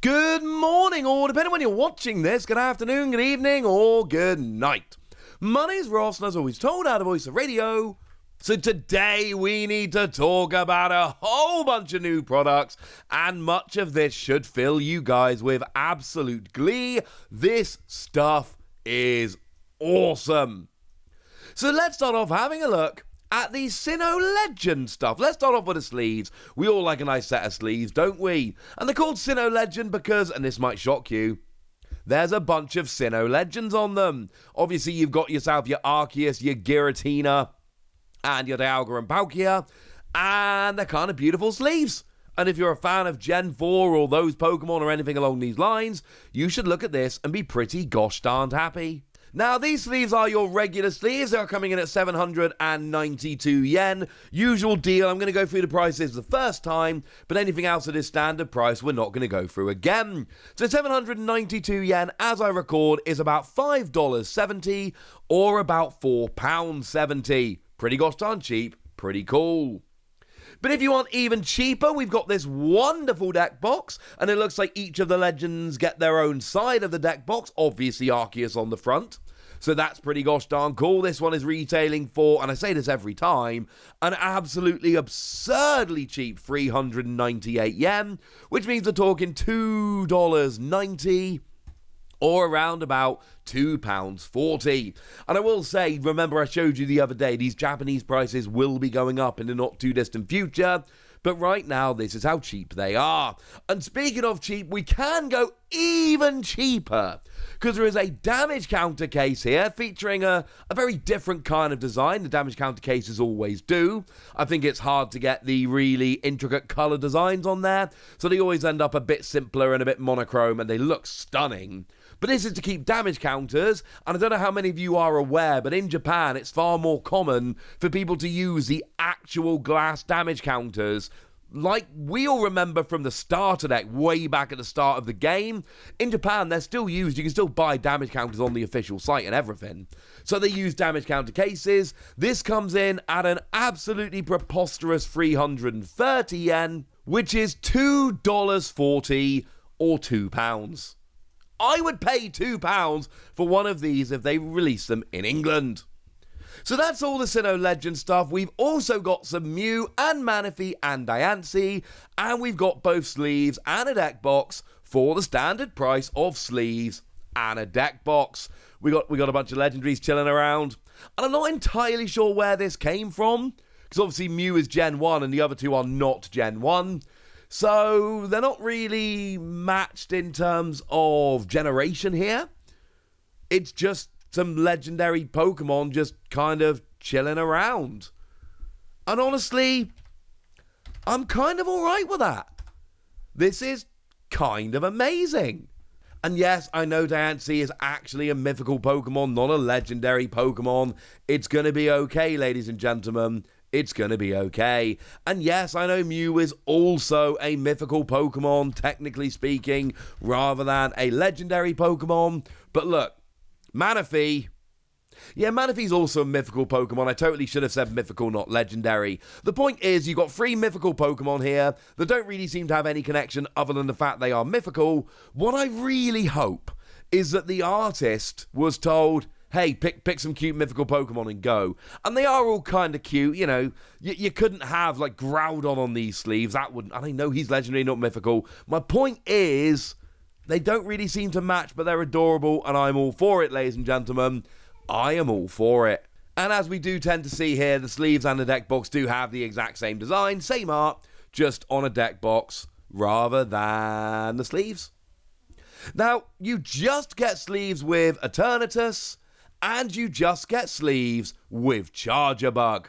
Good morning, or depending on when you're watching this, good afternoon, good evening, or good night. My name's Ross, and as always told out of Voice of Radio. So today we need to talk about a whole bunch of new products, and much of this should fill you guys with absolute glee. This stuff is awesome. So let's start off having a look at the Sinnoh Legends stuff. Let's start off with the sleeves. We all like a nice set of sleeves, don't we? And they're called Sinnoh Legend because, and this might shock you, there's a bunch of Sinnoh Legends on them. Obviously, you've got yourself your Arceus, your Giratina, and your Dialga and Palkia, and they're kind of beautiful sleeves. And if you're a fan of Gen 4 or those Pokemon or anything along these lines, you should look at this and be pretty gosh darned happy. Now, these sleeves are your regular sleeves. They are coming in at 792 yen. Usual deal. I'm going to go through the prices the first time, but anything else at this standard price, we're not going to go through again. So 792 yen, as I record, is about $5.70 or about £4.70. Pretty gosh darn cheap. Pretty cool. But if you want even cheaper, we've got this wonderful deck box, and it looks like each of the legends get their own side of the deck box, obviously Arceus on the front. So that's pretty gosh darn cool. This one is retailing for, and I say this every time, an absolutely absurdly cheap 398 yen, which means we're talking $2.90 or around about £2.40. And I will say, remember I showed you the other day, these Japanese prices will be going up in the not too distant future, but right now this is how cheap they are. And speaking of cheap, we can go even cheaper, because there is a damage counter case here featuring a very different kind of design. The damage counter cases always do. I think it's hard to get the really intricate color designs on there, so they always end up a bit simpler and a bit monochrome, and they look stunning. But this is to keep damage counters, and I don't know how many of you are aware, but in Japan it's far more common for people to use the actual glass damage counters. Like we all remember from the starter deck way back at the start of the game, in Japan they're still used. You can still buy damage counters on the official site and everything. So they use damage counter cases. This comes in at an absolutely preposterous 330 yen, which is $2.40 or £2. I would pay £2 for one of these if they release them in England. So that's all the Sinnoh Legend stuff. We've also got some Mew and Manaphy and Diancie, and we've got both sleeves and a deck box for the standard price of sleeves and a deck box. We got a bunch of legendaries chilling around, and I'm not entirely sure where this came from, because obviously Mew is Gen 1 and the other two are not Gen 1. So they're not really matched in terms of generation here. It's just some legendary Pokemon just kind of chilling around. And honestly, I'm kind of alright with that. This is kind of amazing. And yes, I know Diancie is actually a mythical Pokemon, not a legendary Pokemon. It's going to be okay, ladies and gentlemen. It's going to be okay. And yes, I know Mew is also a mythical Pokemon, technically speaking, rather than a legendary Pokemon. But look, Manaphy. Yeah, Manaphy's also a mythical Pokemon. I totally should have said mythical, not legendary. The point is, you've got 3 mythical Pokemon here that don't really seem to have any connection other than the fact they are mythical. What I really hope is that the artist was told, hey, pick some cute mythical Pokemon and go. And they are all kind of cute, you know. You couldn't have, like, Groudon on these sleeves. That wouldn't... And I know he's legendary, not mythical. My point is, they don't really seem to match, but they're adorable, and I'm all for it, ladies and gentlemen. I am all for it. And as we do tend to see here, the sleeves and the deck box do have the exact same design, same art, just on a deck box rather than the sleeves. Now, you just get sleeves with Eternatus, and you just get sleeves with Charjabug.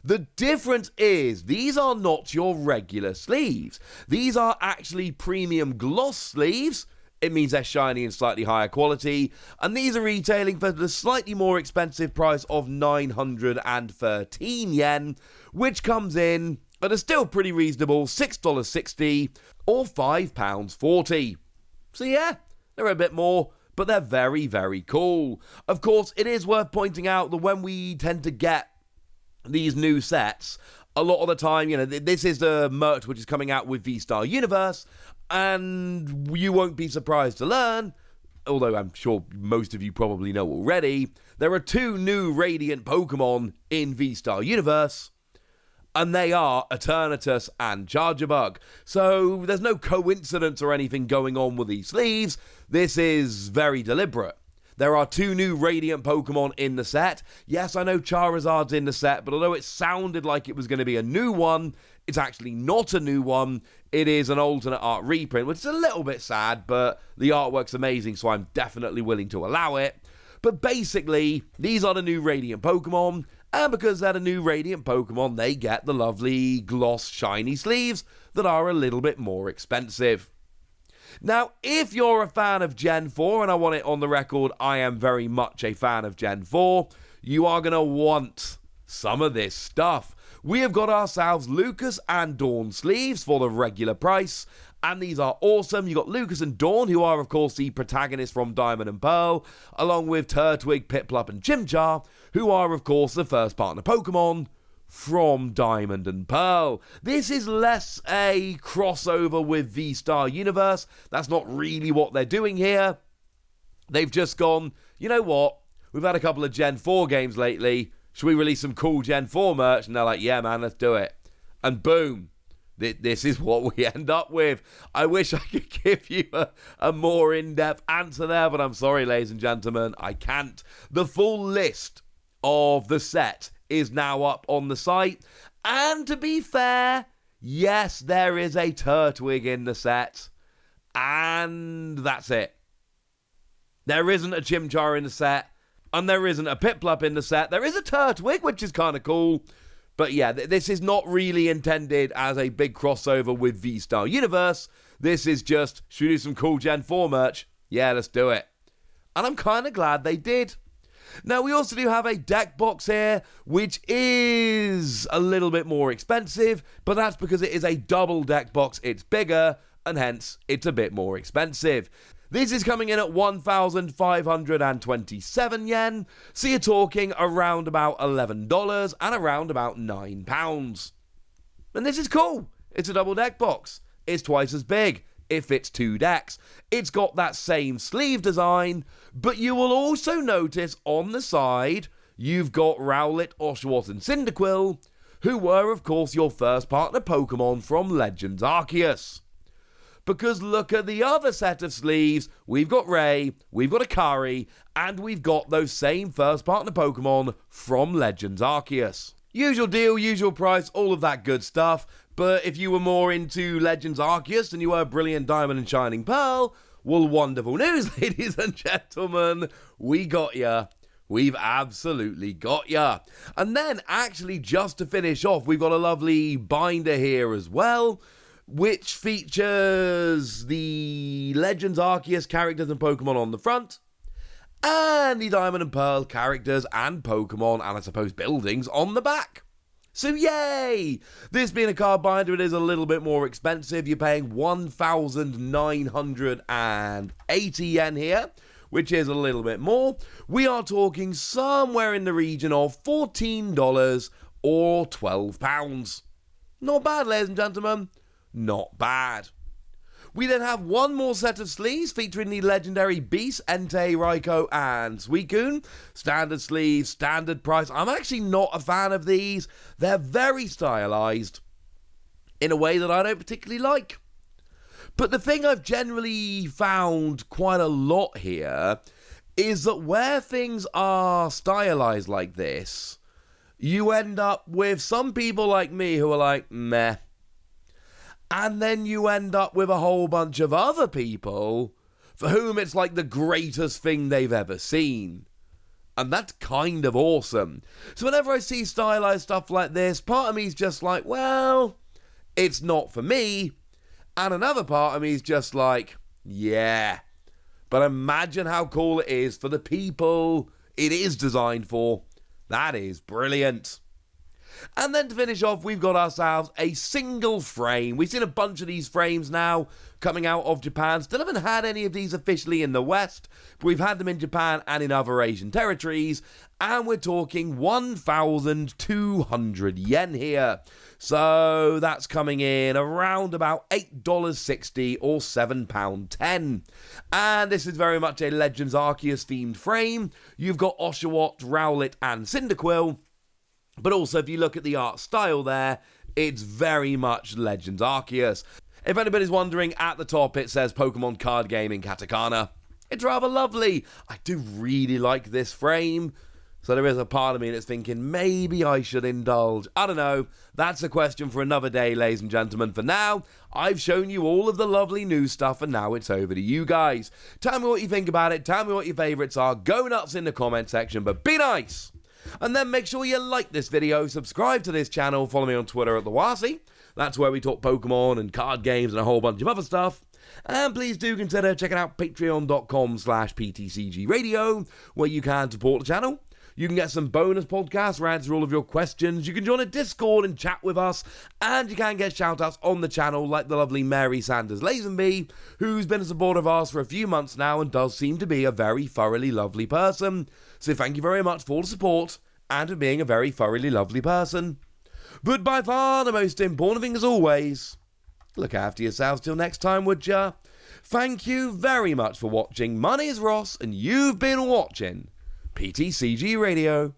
The difference is, these are not your regular sleeves. These are actually premium gloss sleeves. It means they're shiny and slightly higher quality, and these are retailing for the slightly more expensive price of 913 yen, which comes in at a still pretty reasonable $6.60 or £5.40. So yeah, they're a bit more, but they're very, very cool. Of course, it is worth pointing out that when we tend to get these new sets, a lot of the time, you know, this is the merch which is coming out with V-Star Universe, And you won't be surprised to learn, although I'm sure most of you probably know already, there are 2 new Radiant Pokemon in V-Star Universe, and they are Eternatus and Charjabug. So there's no coincidence or anything going on with these sleeves. This is very deliberate. There are 2 new Radiant Pokemon in the set. Yes, I know Charizard's in the set, but although it sounded like it was going to be a new one, it's actually not a new one. It is an alternate art reprint, which is a little bit sad, but the artwork's amazing, so I'm definitely willing to allow it. But basically, these are the new Radiant Pokemon, and because they're the new Radiant Pokemon, they get the lovely gloss shiny sleeves that are a little bit more expensive. Now, if you're a fan of Gen 4, and I want it on the record, I am very much a fan of Gen 4, you are going to want some of this stuff. We have got ourselves Lucas and Dawn sleeves for the regular price, and these are awesome. You've got Lucas and Dawn, who are, of course, the protagonists from Diamond and Pearl, along with Turtwig, Piplup, and Chimchar, who are, of course, the first partner Pokemon from Diamond and Pearl. This is less a crossover with V-Star Universe. That's not really what they're doing here. They've just gone, you know what? We've had a couple of Gen 4 games lately. Should we release some cool Gen 4 merch? And they're like, yeah, man, let's do it. And boom. This is what we end up with. I wish I could give you a more in-depth answer there, but I'm sorry, ladies and gentlemen, I can't. The full list of the set is now up on the site. And to be fair, yes, there is a Turtwig in the set. And that's it. There isn't a Chimchar in the set. And there isn't a Piplup in the set. There is a Turtwig, which is kind of cool. But yeah, this is not really intended as a big crossover with V-Star Universe. This is just, should we do some cool Gen 4 merch? Yeah, let's do it. And I'm kind of glad they did. Now, we also do have a deck box here, which is a little bit more expensive, but that's because it is a double deck box. It's bigger, and hence, it's a bit more expensive. This is coming in at 1,527 yen, so you're talking around about $11 and around about £9. And this is cool. It's a double deck box. It's twice as big. It fits 2 decks. It's got that same sleeve design, but you will also notice on the side, you've got Rowlet, Oshawott, and Cyndaquil, who were, of course, your first partner Pokemon from Legends Arceus. Because look at the other set of sleeves. We've got Ray, we've got Akari, and we've got those same first partner Pokemon from Legends Arceus. Usual deal, usual price, all of that good stuff. But if you were more into Legends Arceus than you were Brilliant Diamond and Shining Pearl, well, wonderful news, ladies and gentlemen. We got ya. We've absolutely got ya. And then, actually, just to finish off, we've got a lovely binder here as well, which features the Legends Arceus characters and Pokemon on the front, and the Diamond and Pearl characters and Pokemon, and I suppose buildings, on the back. So yay! This being a card binder, it is a little bit more expensive. You're paying 1,980 yen here, which is a little bit more. We are talking somewhere in the region of $14 or £12. Not bad, ladies and gentlemen. Not bad. We then have one more set of sleeves featuring the legendary Beast, Entei, Raikou, and Suicune. Standard sleeves, standard price. I'm actually not a fan of these. They're very stylized in a way that I don't particularly like. But the thing I've generally found quite a lot here is that where things are stylized like this, you end up with some people like me who are like, meh. And then you end up with a whole bunch of other people for whom it's like the greatest thing they've ever seen. And that's kind of awesome. So whenever I see stylized stuff like this, part of me is just like, well, it's not for me. And another part of me is just like, yeah. But imagine how cool it is for the people it is designed for. That is brilliant. And then to finish off, we've got ourselves a single frame. We've seen a bunch of these frames now coming out of Japan. Still haven't had any of these officially in the West, but we've had them in Japan and in other Asian territories, and we're talking 1,200 yen here. So that's coming in around about $8.60 or £7.10. And this is very much a Legends Arceus themed frame. You've got Oshawott, Rowlet and Cyndaquil, but also if you look at the art style there, it's very much Legends Arceus. If anybody's wondering, at the top it says Pokemon card game in katakana. It's rather lovely. I do really like this frame. So there is a part of me that's thinking maybe I should indulge. I don't know. That's a question for another day, ladies and gentlemen. For now, I've shown you all of the lovely new stuff, and now it's over to you guys. Tell me what you think about it. Tell me what your favourites are. Go nuts in the comment section, but be nice. And then make sure you like this video, subscribe to this channel, follow me on Twitter at @TheWasi. That's where we talk Pokemon and card games and a whole bunch of other stuff. And please do consider checking out patreon.com/PTCG Radio, where you can support the channel. You can get some bonus podcasts where I answer all of your questions. You can join a Discord and chat with us. And you can get shout-outs on the channel like the lovely Mary Sanders Lazenby, who's been a supporter of ours for a few months now and does seem to be a very thoroughly lovely person. So thank you very much for the support and for being a very thoroughly lovely person. But by far the most important thing as always, look after yourselves till next time, would ya? Thank you very much for watching. My name is Ross and you've been watching PTCG Radio.